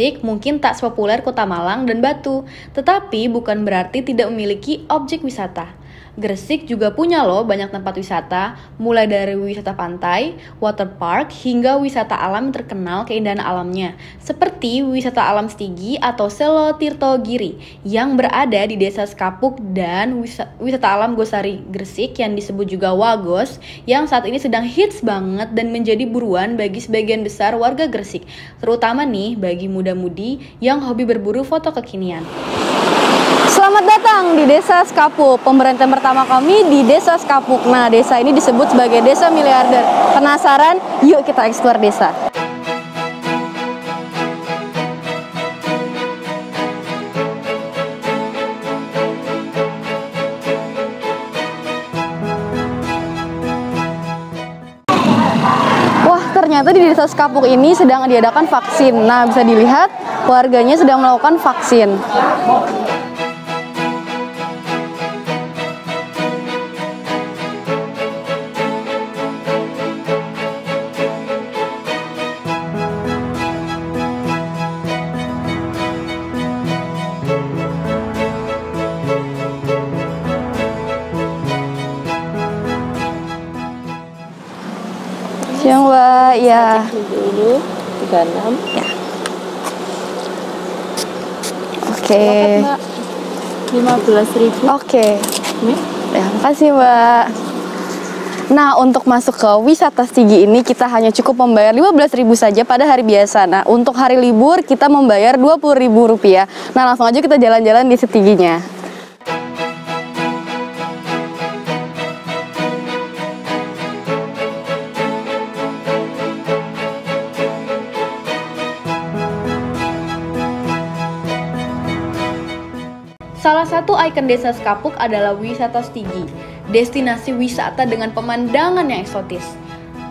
Gresik mungkin tak sepopuler Kota Malang dan Batu, tetapi bukan berarti tidak memiliki objek wisata. Gresik juga punya loh banyak tempat wisata, mulai dari wisata pantai, water park, hingga wisata alam yang terkenal keindahan alamnya, seperti wisata alam Stigi atau Selo Tirto Giri yang berada di Desa Sekapuk dan wisata alam Gosari Gresik yang disebut juga Wagos yang saat ini sedang hits banget dan menjadi buruan bagi sebagian besar warga Gresik, terutama nih bagi muda-mudi yang hobi berburu foto kekinian. Selamat datang di Desa Sekapuk, pemberhentian pertama kami di Desa Sekapuk. Nah, desa ini disebut sebagai desa miliarder. Penasaran? Yuk kita eksplor desa. Wah, ternyata di Desa Sekapuk ini sedang diadakan vaksin. Nah, bisa dilihat warganya sedang melakukan vaksin. Siang, Mbak. Ya. Dulu 36. Ya. Oke. 15.000. Oke. Nih. Ya, makasih, Mbak. Nah, untuk masuk ke wisata Stigi ini kita hanya cukup membayar 15.000 saja pada hari biasa. Nah, untuk hari libur kita membayar Rp20.000. Nah, langsung aja kita jalan-jalan di Stiginya. Salah satu ikon Desa Sekapuk adalah wisata Stigi, destinasi wisata dengan pemandangan yang eksotis.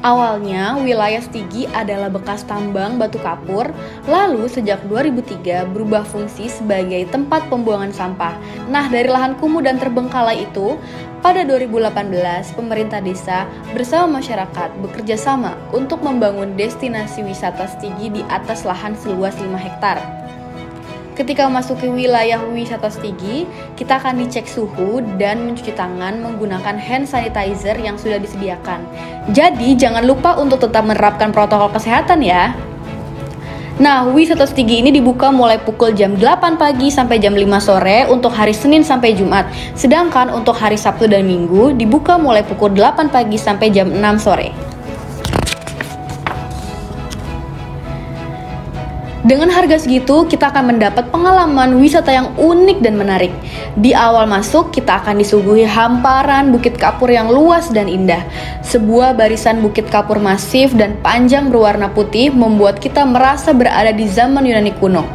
Awalnya, wilayah Stigi adalah bekas tambang batu kapur, lalu sejak 2003 berubah fungsi sebagai tempat pembuangan sampah. Nah, dari lahan kumuh dan terbengkalai itu, pada 2018, pemerintah desa bersama masyarakat bekerja sama untuk membangun destinasi wisata Stigi di atas lahan seluas 5 hektar. Ketika memasuki wilayah wisata Stigi, kita akan dicek suhu dan mencuci tangan menggunakan hand sanitizer yang sudah disediakan. Jadi, jangan lupa untuk tetap menerapkan protokol kesehatan ya. Nah, wisata Stigi ini dibuka mulai pukul jam 8 pagi sampai jam 5 sore untuk hari Senin sampai Jumat. Sedangkan untuk hari Sabtu dan Minggu dibuka mulai pukul 8 pagi sampai jam 6 sore. Dengan harga segitu, kita akan mendapat pengalaman wisata yang unik dan menarik. Di awal masuk, kita akan disuguhi hamparan bukit kapur yang luas dan indah. Sebuah barisan bukit kapur masif dan panjang berwarna putih membuat kita merasa berada di zaman Yunani kuno.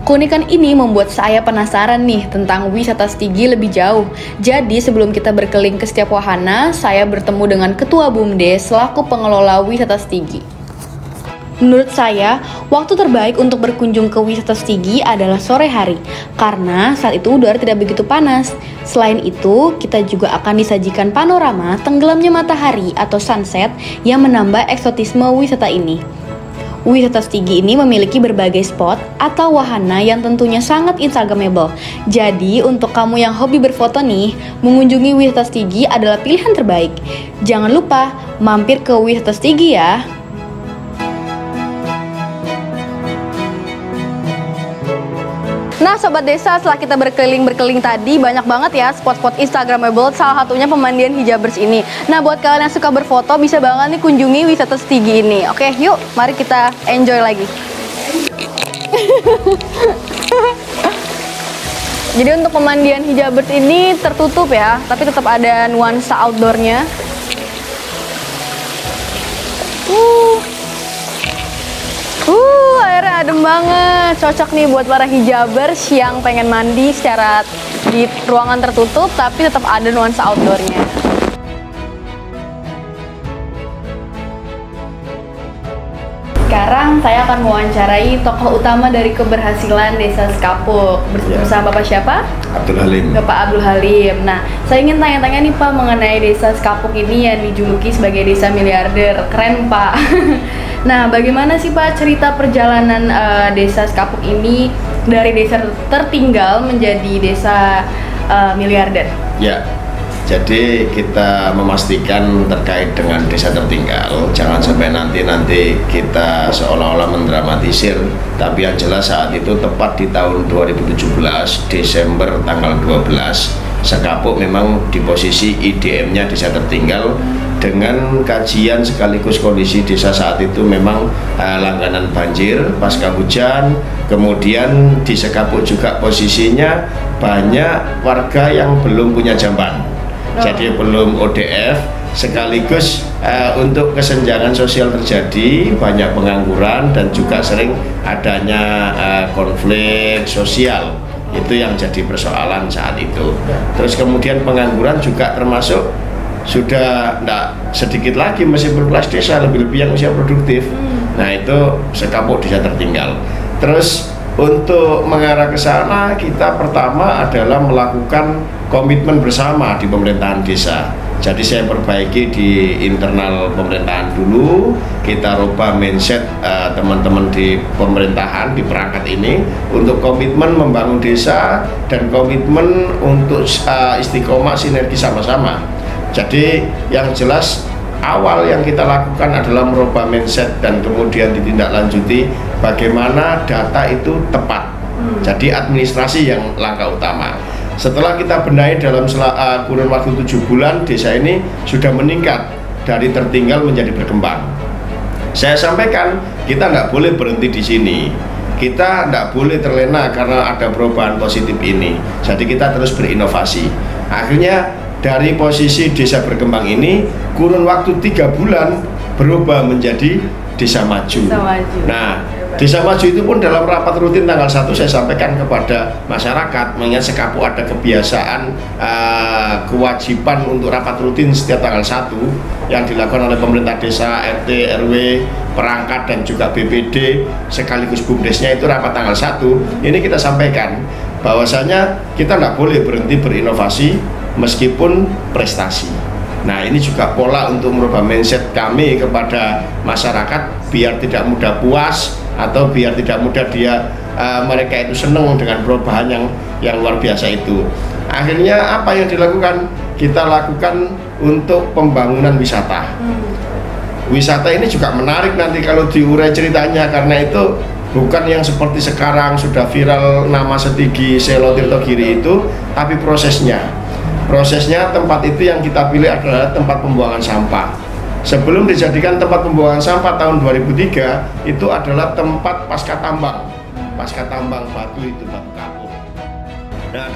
Keunikan ini membuat saya penasaran nih tentang wisata Stigi lebih jauh. Jadi sebelum kita berkeliling ke setiap wahana, saya bertemu dengan Ketua BUMDes selaku pengelola wisata Stigi. Menurut saya, waktu terbaik untuk berkunjung ke wisata Stigi adalah sore hari, karena saat itu udara tidak begitu panas. Selain itu, kita juga akan disajikan panorama tenggelamnya matahari atau sunset yang menambah eksotisme wisata ini. Wisata Stigi ini memiliki berbagai spot atau wahana yang tentunya sangat instagramable. Jadi, untuk kamu yang hobi berfoto nih, mengunjungi wisata Stigi adalah pilihan terbaik. Jangan lupa mampir ke wisata Stigi ya. Nah, Sobat Desa, setelah kita berkeliling tadi, banyak banget ya spot-spot instagramable, salah satunya pemandian hijabers ini. Nah, buat kalian yang suka berfoto, bisa banget nih kunjungi wisata Stigi ini. Oke, yuk, mari kita enjoy lagi. Jadi untuk pemandian hijabers ini tertutup ya, tapi tetap ada nuansa outdoornya. Airnya adem banget, cocok nih buat para hijabers yang pengen mandi secara di ruangan tertutup tapi tetap ada nuansa outdoornya. Sekarang saya akan mewawancarai tokoh utama dari keberhasilan Desa Sekapuk. Bersama Bapak siapa? Abdul Halim. Bapak Abdul Halim. Nah, saya ingin tanya-tanya nih Pak mengenai Desa Sekapuk ini yang dijuluki sebagai desa miliarder. Keren Pak. Nah, bagaimana sih Pak cerita perjalanan desa Sekapuk ini dari desa tertinggal menjadi desa miliarder? Ya, jadi kita memastikan terkait dengan desa tertinggal, jangan sampai nanti kita seolah-olah mendramatisir. Tapi yang jelas saat itu tepat di tahun 2017 Desember tanggal 12, Sekapuk memang di posisi IDM-nya desa tertinggal. Dengan kajian sekaligus kondisi desa saat itu memang langganan banjir pasca hujan. Kemudian di Sekapuk juga posisinya banyak warga yang belum punya jamban, jadi belum ODF, sekaligus untuk kesenjangan sosial terjadi, banyak pengangguran dan juga sering adanya konflik sosial. Itu yang jadi persoalan saat itu. Terus kemudian pengangguran juga termasuk sudah tidak sedikit lagi masih berkelas desa, lebih-lebih yang usia produktif. Nah itu Sekapuk desa tertinggal. Terus untuk mengarah ke sana, kita pertama adalah melakukan komitmen bersama di pemerintahan desa. Jadi saya perbaiki di internal pemerintahan dulu, kita rubah mindset teman-teman di pemerintahan, di perangkat ini untuk komitmen membangun desa dan komitmen untuk istiqomah sinergi sama-sama. Jadi yang jelas awal yang kita lakukan adalah merubah mindset dan kemudian ditindaklanjuti bagaimana data itu tepat. Jadi administrasi yang langkah utama. Setelah kita benahi dalam kurun waktu 7 bulan, desa ini sudah meningkat dari tertinggal menjadi berkembang. Saya sampaikan kita nggak boleh berhenti di sini. Kita nggak boleh terlena karena ada perubahan positif ini. Jadi kita terus berinovasi. Akhirnya dari posisi desa berkembang ini kurun waktu 3 bulan berubah menjadi desa maju. Nah, desa maju itu pun dalam rapat rutin tanggal 1 saya sampaikan kepada masyarakat, mengingat Sekapuk ada kebiasaan kewajiban untuk rapat rutin setiap tanggal 1 yang dilakukan oleh pemerintah desa, RT, RW, perangkat dan juga BPD sekaligus BUMDesnya itu rapat tanggal 1. Ini kita sampaikan bahwasanya kita nggak boleh berhenti berinovasi meskipun prestasi. Nah ini juga pola untuk merubah mindset kami kepada masyarakat biar tidak mudah puas atau biar tidak mudah mereka itu senang dengan perubahan yang luar biasa itu. Akhirnya apa yang dilakukan? Kita lakukan untuk pembangunan wisata. Wisata ini juga menarik nanti kalau diurai ceritanya, karena itu bukan yang seperti sekarang sudah viral nama Setigi Selo Tirtogiri itu, tapi prosesnya tempat itu yang kita pilih adalah tempat pembuangan sampah. Sebelum dijadikan tempat pembuangan sampah tahun 2003 itu adalah tempat pasca tambang batu itu, batu kapur. Nah,